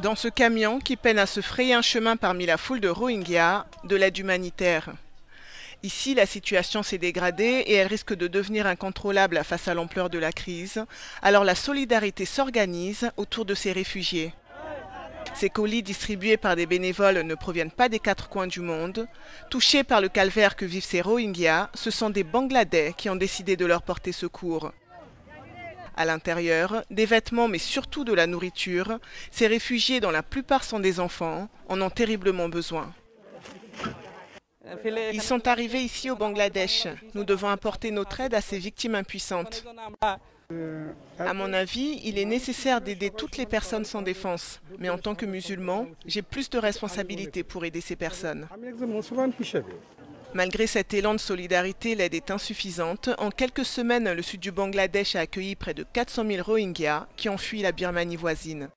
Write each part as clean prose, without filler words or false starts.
Dans ce camion qui peine à se frayer un chemin parmi la foule de Rohingyas, de l'aide humanitaire. Ici, la situation s'est dégradée et elle risque de devenir incontrôlable face à l'ampleur de la crise. Alors la solidarité s'organise autour de ces réfugiés. Ces colis distribués par des bénévoles ne proviennent pas des quatre coins du monde. Touchés par le calvaire que vivent ces Rohingyas, ce sont des Bangladais qui ont décidé de leur porter secours. À l'intérieur, des vêtements mais surtout de la nourriture, ces réfugiés dont la plupart sont des enfants en ont terriblement besoin. Ils sont arrivés ici au Bangladesh. Nous devons apporter notre aide à ces victimes impuissantes. À mon avis, il est nécessaire d'aider toutes les personnes sans défense. Mais en tant que musulman, j'ai plus de responsabilités pour aider ces personnes. Malgré cet élan de solidarité, l'aide est insuffisante. En quelques semaines, le sud du Bangladesh a accueilli près de 400 000 Rohingyas qui ont fui la Birmanie voisine.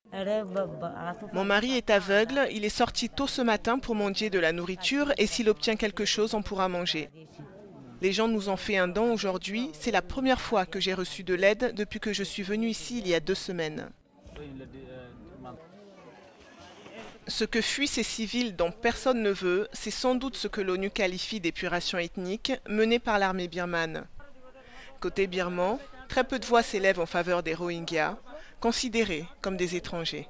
Mon mari est aveugle, il est sorti tôt ce matin pour mendier de la nourriture et s'il obtient quelque chose, on pourra manger. Les gens nous ont fait un don aujourd'hui, c'est la première fois que j'ai reçu de l'aide depuis que je suis venue ici il y a 2 semaines. Ce que fuient ces civils dont personne ne veut, c'est sans doute ce que l'ONU qualifie d'épuration ethnique menée par l'armée birmane. Côté birman, très peu de voix s'élèvent en faveur des Rohingyas, considérés comme des étrangers.